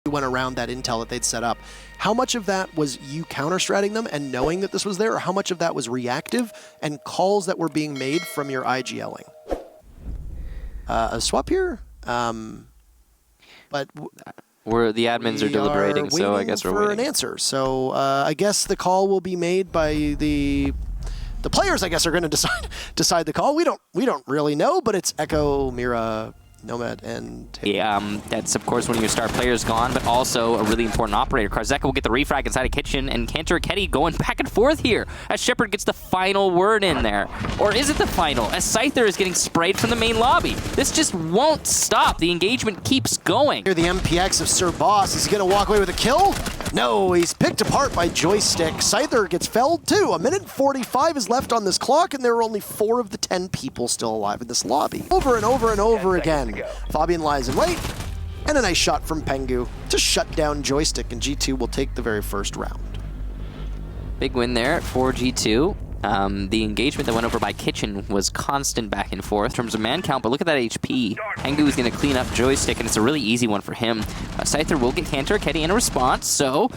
went around that intel that they'd set up. How much of that was you counter-stratting them and knowing that this was there, or how much of that was reactive and calls that were being made from your IGLing? A swap here, but the admins are deliberating, so I guess we're waiting for an answer. So I guess the call will be made by the players. I guess are going to decide the call. We don't really know, but it's Echo, Mira, Nomad, and Taylor. Yeah, that's of course one of your star players gone, but also a really important operator. Karzeka will get the refrag inside a kitchen, and Cantor Ketty going back and forth here as Shepard gets the final word in there. Or is it the final? As Scyther is getting sprayed from the main lobby. This just won't stop. The engagement keeps going. Here the MPX of Sir Boss. Is he going to walk away with a kill? No, he's picked apart by Joystick. Scyther gets felled too. 1:45 is left on this clock, and there are only 4 of the 10 people still alive in this lobby. Over and over and over again. Fabian lies in wait, and a nice shot from Pengu to shut down Joystick, and G2 will take the very first round. Big win there for G2. The engagement that went over by Kitchen was constant back and forth in terms of man count, but look at that HP. Pengu is going to clean up Joystick, and it's a really easy one for him. Scyther will get Cantor Ketty in a response, so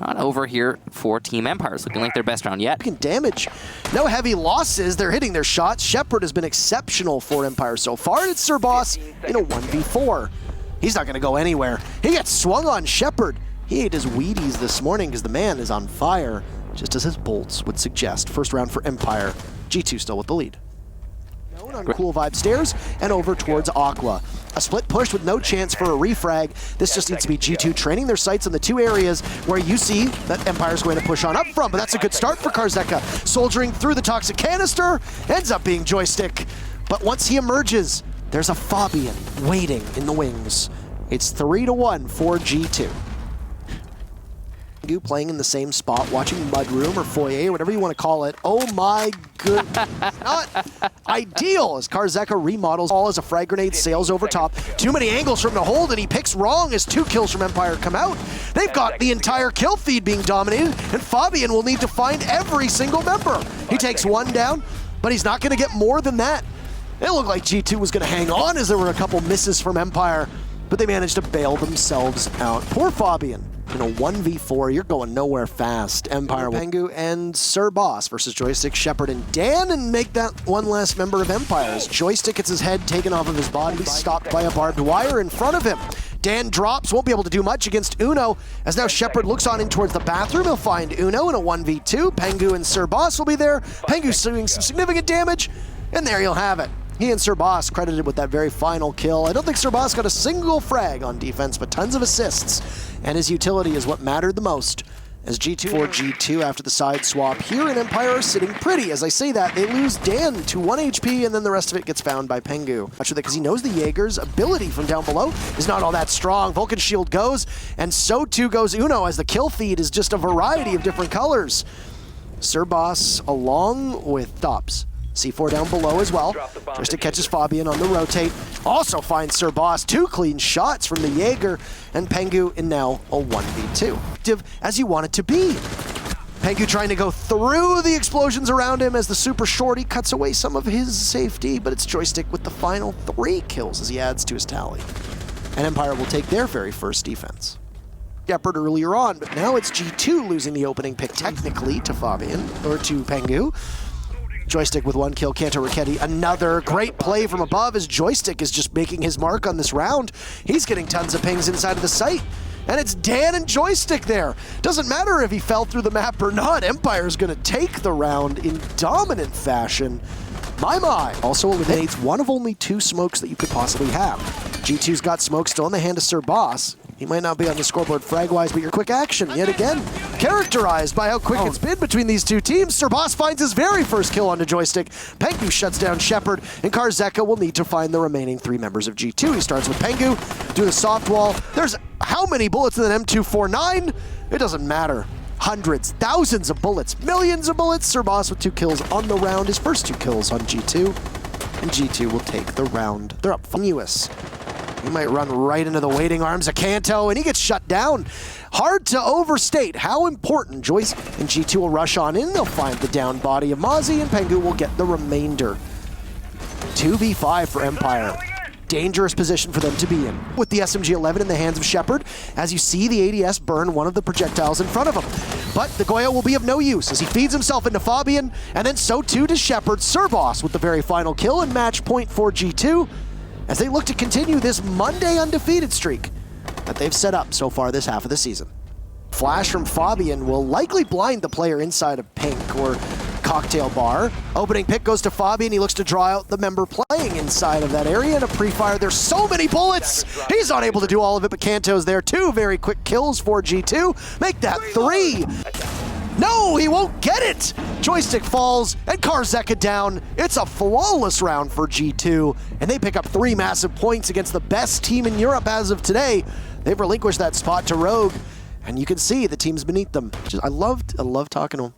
not over here for Team Empire. It's looking like their best round yet. Damage. No heavy losses. They're hitting their shots. Shepard has been exceptional for Empire so far, and it's Sir Boss in a 1v4. He's not going to go anywhere. He gets swung on Shepard. He ate his Wheaties this morning because the man is on fire, just as his bolts would suggest. First round for Empire. G2 still with the lead. On Cool Vibe stairs and over towards Aqua. A split push with no chance for a refrag. This just needs to be G2 training their sights in the 2 areas where you see that Empire's going to push on up from, but that's a good start for Karzeka. Soldiering through the toxic canister, ends up being Joystick. But once he emerges, there's a Fabian waiting in the wings. It's 3-1 for G2. Playing in the same spot, watching Mudroom or Foyer, whatever you want to call it. Oh my goodness. Not ideal as Karzeka remodels all as a frag grenade sails over top. Too many angles from the hold, and he picks wrong as 2 kills from Empire come out. They've got the entire kill feed being dominated, and Fabian will need to find every single member. He takes 1 down, but he's not going to get more than that. It looked like G2 was going to hang on as there were a couple misses from Empire, but they managed to bail themselves out. Poor Fabian. In a 1v4, you're going nowhere fast. Empire, Pengu, and Sir Boss versus Joystick, Shepard, and Dan, and make that one last member of Empire. As Joystick gets his head taken off of his body, stopped by a barbed wire in front of him. Dan drops, won't be able to do much against Uno, as now Shepard looks on in towards the bathroom. He'll find Uno in a 1v2. Pengu and Sir Boss will be there. Pengu's doing some significant damage, and there you'll have it. He and Sir Boss credited with that very final kill. I don't think Sir Boss got a single frag on defense, but tons of assists. And his utility is what mattered the most. As G2 for G2 after the side swap here, and Empire are sitting pretty. As I say that, they lose Dan to 1 HP, and then the rest of it gets found by Pengu. Much of that because he knows the Jaeger's ability from down below is not all that strong. Vulcan Shield goes, and so too goes Uno, as the kill feed is just a variety of different colors. Sir Boss along with Thops. C4 down below as well. Joystick catches Fabian on the rotate. Also finds Sir Boss. 2 clean shots from the Jaeger, and Pengu in now a 1v2. As you want it to be. Pengu trying to go through the explosions around him as the super shorty cuts away some of his safety, but it's Joystick with the final 3 kills as he adds to his tally. And Empire will take their very first defense. Shepard earlier on, but now it's G2 losing the opening pick technically to Fabian, or to Pengu. Joystick with 1 kill, Cantor Ketty. Another great play from above as Joystick is just making his mark on this round. He's getting tons of pings inside of the site. And it's Dan and Joystick there. Doesn't matter if he fell through the map or not. Empire's gonna take the round in dominant fashion. My. Also eliminates one of only 2 smokes that you could possibly have. G2's got smoke still in the hand of Sir Boss. He might not be on the scoreboard frag-wise, but your quick action, yet again, characterized by how quick it's been between these 2 teams. Sir Boss finds his very first kill onto Joystick. Pengu shuts down Shepard, and Karzeka will need to find the remaining 3 members of G2. He starts with Pengu, do the soft wall. There's how many bullets in an M249? It doesn't matter. Hundreds, thousands of bullets, millions of bullets. Sir Boss with 2 kills on the round, his first 2 kills on G2, and G2 will take the round. They're up continuous. He might run right into the waiting arms of Kanto, and he gets shut down. Hard to overstate how important Joyce and G2 will rush on in. They'll find the down body of Mozzie, and Pengu will get the remainder. 2v5 for Empire. dangerous position for them to be in. With the SMG-11 in the hands of Shepard, as you see the ADS burn one of the projectiles in front of him. But the Goyo will be of no use as he feeds himself into Fabian, and then so too does Shepard. Serboss with the very final kill and match point for G2 as they look to continue this Monday undefeated streak that they've set up so far this half of the season. Flash from Fabian will likely blind the player inside of Pink or Cocktail Bar. Opening pick goes to Fabian. He looks to draw out the member playing inside of that area. And a pre-fire. There's so many bullets. He's not able to do all of it, but Kanto's there. 2 very quick kills for G2. Make that 3. No, he won't get it. Joystick falls and Karzeka down. It's a flawless round for G2. And they pick up 3 massive points against the best team in Europe as of today. They've relinquished that spot to Rogue. And you can see the teams beneath them. I love talking to him.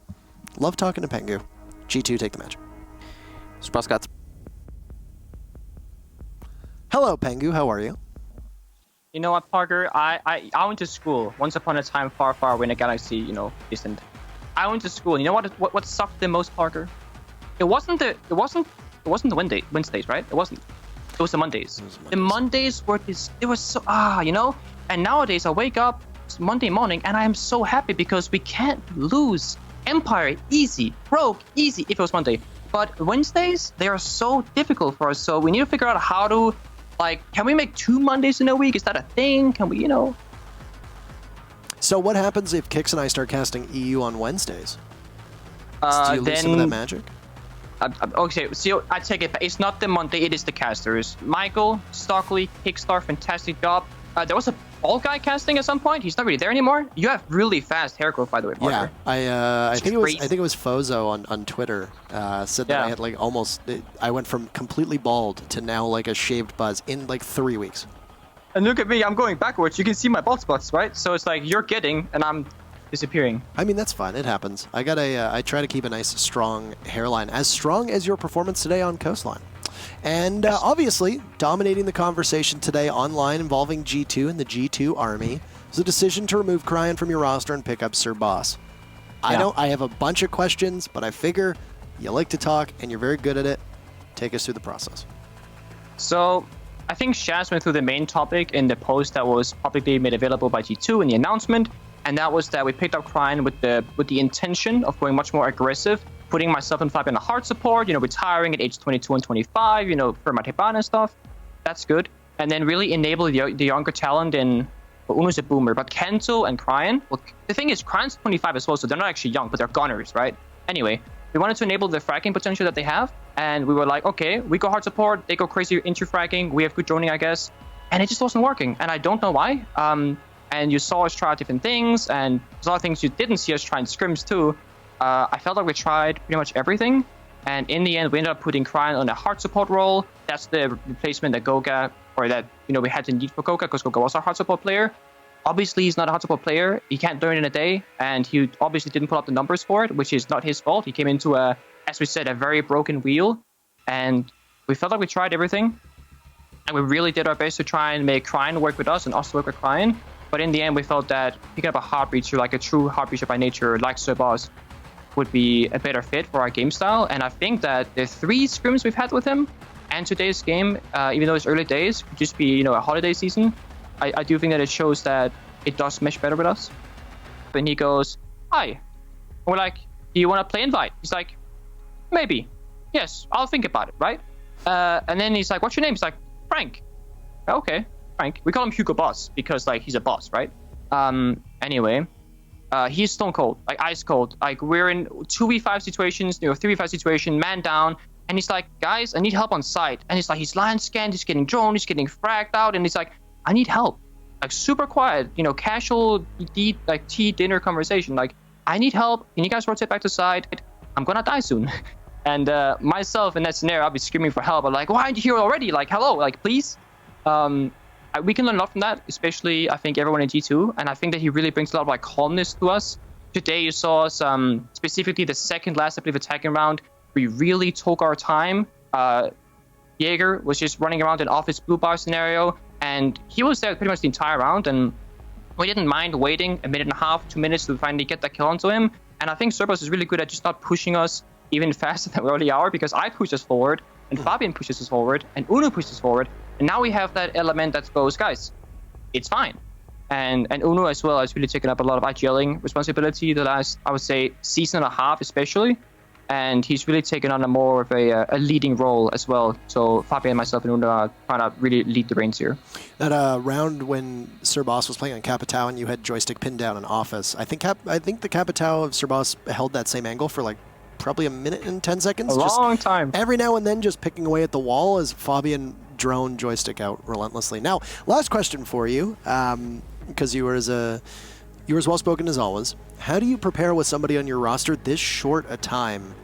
Love talking to Pengu. G2 take the match. got. Hello, Pengu. How are you? You know what, Parker? I went to school once upon a time, far, far away in a galaxy, you know, distant. I went to school. And you know what sucked the most, Parker? It wasn't the Wednesdays, right? It wasn't. It was the Mondays. The Mondays were it was so you know. And nowadays I wake up Monday morning and I am so happy because we can't lose. Empire easy, Rogue easy if it was Monday, but Wednesdays they are so difficult for us. So we need to figure out how to, like, can we make 2 Mondays in a week? Is that a thing? Can we, you know? So what happens if Kix and I start casting EU on Wednesdays? Do you lose some of that magic? Okay, so I take it. It's not the Monday. It is the casters. Michael, Stockley, Kickstar, fantastic job. There was a ball guy casting at some point. He's not really there anymore. You have really fast hair growth, by the way, Parker. Yeah, I think it was Fozo on Twitter said that I had like I went from completely bald to now like a shaved buzz in like 3 weeks. And look at me, I'm going backwards. You can see my bald spots, right? So it's like you're getting and I'm disappearing. I mean, that's fine. It happens. I try to keep a nice strong hairline, as strong as your performance today on Coastline. And obviously, dominating the conversation today online involving G2 and the G2 Army is a decision to remove Cryan from your roster and pick up Sir Boss. Yeah. I have a bunch of questions, but I figure you like to talk and you're very good at it. Take us through the process. So, I think Shaz went through the main topic in the post that was publicly made available by G2 in the announcement, and that was that we picked up Cryan with the intention of going much more aggressive, putting myself and Fabian in the hard support, you know, retiring at age 22 and 25, you know, for my Tebana and stuff. That's good. And then really enable the younger talent in, well, Uno's a boomer, but Kento and Cryan. Well, the thing is, Cryan's 25 as well, so they're not actually young, but they're gunners, right? Anyway, we wanted to enable the fragging potential that they have, and we were like, okay, we go hard support, they go crazy into fragging, we have good droning, I guess, and it just wasn't working, and I don't know why. And you saw us try out different things, and there's a lot of things you didn't see us try in scrims too. I felt like we tried pretty much everything, and in the end, we ended up putting Cryan on a hard support role. That's the replacement that Goga, or that, you know, we had to need for Goga, because Goga was our hard support player. Obviously, he's not a hard support player. He can't learn in a day, and he obviously didn't put up the numbers for it, which is not his fault. He came into as we said, a very broken wheel, and we felt like we tried everything, and we really did our best to try and make Cryan work with us and us work with Cryan. But in the end, we felt that picking up a hard breacher, like a true hard breacher by nature, like Sir Boss, would be a better fit for our game style. And I think that the 3 scrims we've had with him and today's game, even though it's early days, could just be, you know, a holiday season. I do think that it shows that it does mesh better with us. And he goes, hi. And we're like, do you want to play invite? He's like, maybe. Yes, I'll think about it, right? And then he's like, what's your name? He's like, Frank. Okay, Frank. We call him Hugo Boss because, like, he's a boss, right? Anyway. He's stone cold, like ice cold. Like, we're in 2v5 situations, you know, 3v5 situation, man down, and he's like, guys, I need help on site. And he's like, he's line scanned, he's getting drone, he's getting fragged out, and he's like, I need help. Like, super quiet, you know, casual tea dinner conversation. Like, I need help. Can you guys rotate back to side? I'm gonna die soon. And myself in that scenario, I'll be screaming for help. I'm like, why aren't you here already? Like, hello, like, please. We can learn a lot from that, especially, I think, everyone in G2. And I think that he really brings a lot of, like, calmness to us. Today, you saw us, specifically the second last, I believe, attacking round. We really took our time. Jaeger was just running around an office blue bar scenario, and he was there pretty much the entire round. And we didn't mind waiting a minute and a half, 2 minutes to finally get that kill onto him. And I think Cerberus is really good at just not pushing us even faster than we already are, because I push us forward, and Fabian pushes us forward, and Uno pushes us forward. And now we have that element that goes, guys, it's fine. And Uno as well has really taken up a lot of IGLing responsibility the last, I would say, season and a half especially. And he's really taken on a more of a leading role as well. So Fabian, myself, and Uno are trying to really lead the reins here. That round when Sir Boss was playing on Capitao and you had joystick pinned down in Office, I think the Capitao of Sir Boss held that same angle for like probably a minute and 10 seconds. A long time. Every now and then just picking away at the wall as Fabian drone joystick out relentlessly. Now, last question for you, because you were as well spoken as always. How do you prepare with somebody on your roster this short a time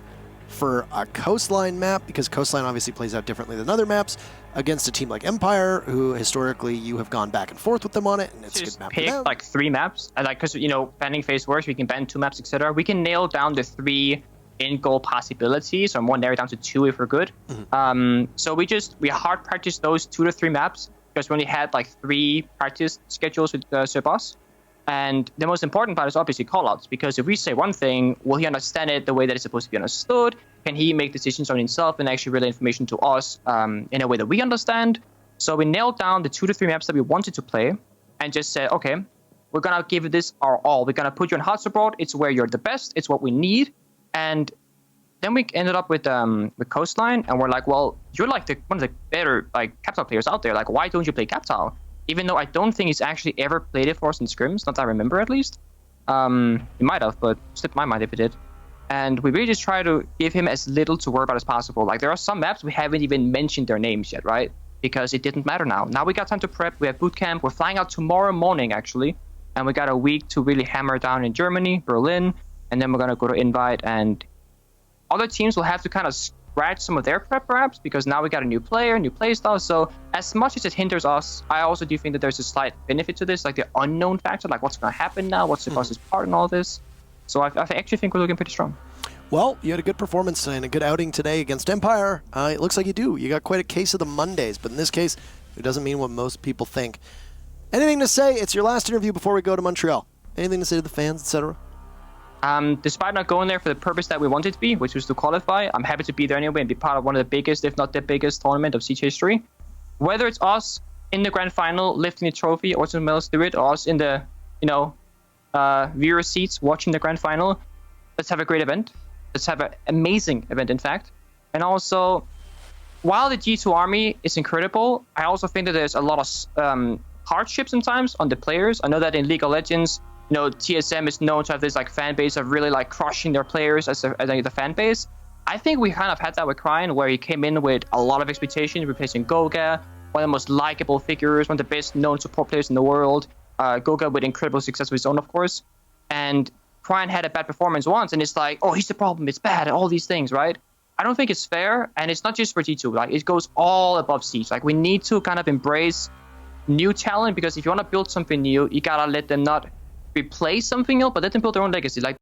for a Coastline map? Because Coastline obviously plays out differently than other maps, against a team like Empire, who historically you have gone back and forth with them on it, and it's a good map. Pick like 3 maps, and like because banning phase works, we can ban 2 maps, etc. We can nail down the 3 in-goal possibilities, or more narrow down to 2 if we're good. So we hard practice those 2 to 3 maps because we only had like 3 practice schedules with Sir Boss. And the most important part is obviously callouts, because if we say one thing, will he understand it the way that it's supposed to be understood? Can he make decisions on himself and actually relay information to us in a way that we understand? So we nailed down the 2 to 3 maps that we wanted to play and just said, okay, we're going to give this our all. We're going to put you on hot support. It's where you're the best. It's what we need. And then we ended up with Coastline, and we're like, well, you're like one of the better like Capitao players out there. Like, why don't you play Capitao? Even though I don't think he's actually ever played it for us in scrims, not that I remember at least. He might have, but slipped my mind if he did. And we really just try to give him as little to worry about as possible. Like, there are some maps we haven't even mentioned their names yet, right? Because it didn't matter now. Now we got time to prep. We have boot camp. We're flying out tomorrow morning, actually. And we got a week to really hammer down in Germany, Berlin. And then we're going to go to Invite. And other teams will have to kind of scratch some of their prep perhaps, because now we got a new player, new playstyle. So as much as it hinders us, I also do think that there's a slight benefit to this, like the unknown factor, like what's going to happen now, what's the boss's part in all this. So I actually think we're looking pretty strong. Well, you had a good performance and a good outing today against Empire. It looks like you do. You got quite a case of the Mondays, but in this case, it doesn't mean what most people think. Anything to say? It's your last interview before we go to Montreal. Anything to say to the fans, etc.? Despite not going there for the purpose that we wanted to be, which was to qualify, I'm happy to be there anyway and be part of one of the biggest, if not the biggest, tournament of Siege history. Whether it's us in the grand final lifting the trophy or someone else do it, or us in the, viewer seats watching the grand final, let's have a great event. Let's have an amazing event, in fact. And also, while the G2 army is incredible, I also think that there's a lot of hardship sometimes on the players. I know that in League of Legends, TSM is known to have this like fan base of really like crushing their players as the fan base. I think we kind of had that with Cryan, where he came in with a lot of expectations, replacing Goga, one of the most likable figures, one of the best known support players in the world. Goga with incredible success of his own, of course. And Cryan had a bad performance once, and it's like, oh, he's the problem, it's bad, and all these things, right? I don't think it's fair, and it's not just for G2. Like, it goes all above Siege. Like, we need to kind of embrace new talent, because if you want to build something new, you gotta let them not replace something else, but let them build their own legacy. Like,